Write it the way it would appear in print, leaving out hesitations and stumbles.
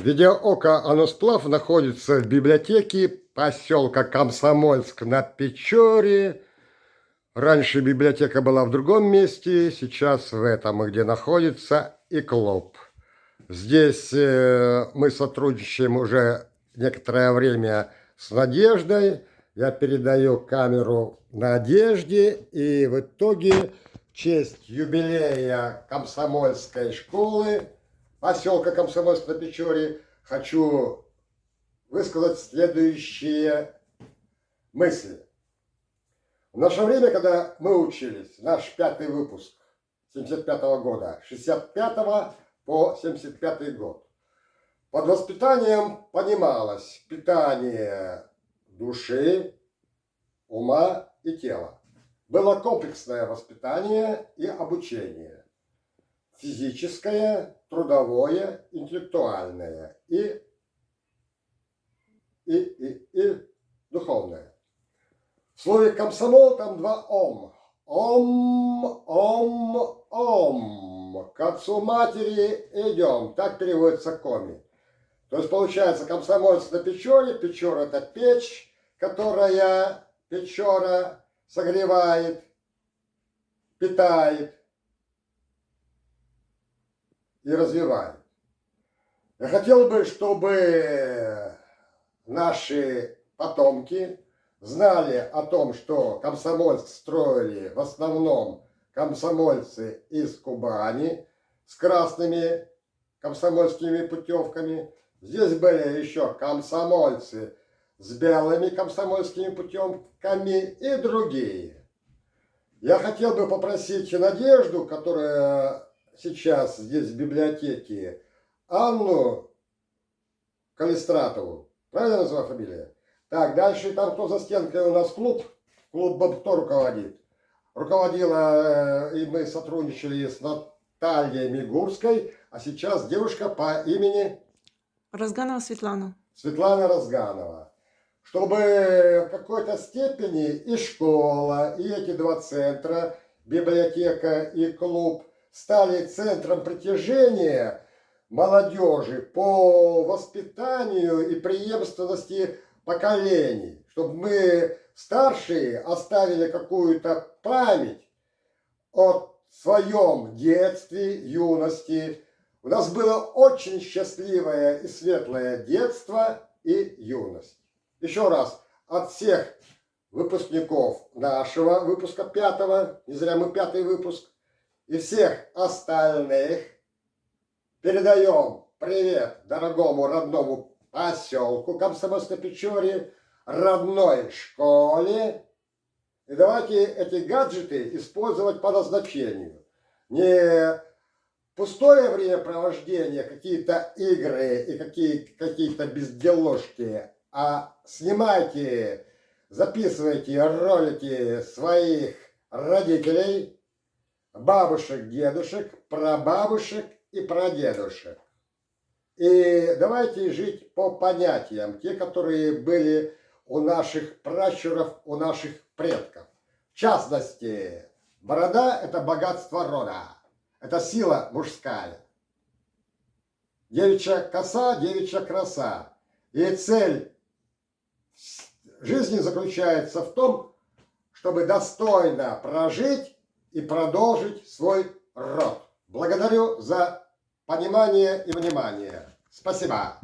Видеооко Анусплав находится в библиотеке поселка Комсомольск на Печоре. Раньше библиотека была в другом месте, сейчас в этом, где находится ИКЛОП. Здесь мы сотрудничаем уже некоторое время с Надеждой. Я передаю камеру Надежде, и в итоге в честь юбилея Комсомольской школы поселка Комсомольск на Печоре хочу высказать следующие мысли. В наше время, когда мы учились, наш 5-й выпуск 75-го года, 65-го по 75-й год, под воспитанием понималось питание души, ума и тела. Было комплексное воспитание и обучение. Физическое, трудовое, интеллектуальное и духовное. В слове «комсомол» там два «ом». Ом, ом, ом. К отцу матери идем. Так переводится коми. То есть получается Комсомольск на Печоре. Печора — это печь, которая Печора согревает, питает и развивает. Я хотел бы, чтобы наши потомки знали о том, что Комсомольск строили в основном комсомольцы из Кубани с красными комсомольскими путевками. Здесь были еще комсомольцы с белыми комсомольскими путевками и другие. Я хотел бы попросить Надежду, которая сейчас здесь в библиотеке, Анну Калистратову, правильно называю фамилия? Так, дальше там кто за стенкой у нас клуб кто руководит? Руководила, и мы сотрудничали с Натальей Мигурской, а сейчас девушка по имени... Разганова Светлана. Светлана Разганова. Чтобы в какой-то степени и школа, и эти два центра, библиотека и клуб, стали центром притяжения молодежи по воспитанию и преемственности поколений. Чтобы мы, старшие, оставили какую-то память о своем детстве, юности. У нас было очень счастливое и светлое детство и юность. Еще раз, от всех выпускников нашего выпуска 5-го, не зря мы 5-й выпуск, и всех остальных передаем привет дорогому родному поселку Комсомольск на Печоре, родной школе. И давайте эти гаджеты использовать по назначению. Не пустое времяпровождение, какие-то игры и какие-то безделушки, а снимайте, записывайте ролики своих родителей, бабушек, дедушек, прабабушек и прадедушек. И давайте жить по понятиям, те, которые были у наших пращуров, у наших предков. В частности, борода – это богатство рода, это сила мужская. Девичья коса, девичья краса. И цель жизни заключается в том, чтобы достойно прожить и продолжить свой род. Благодарю за понимание и внимание. Спасибо.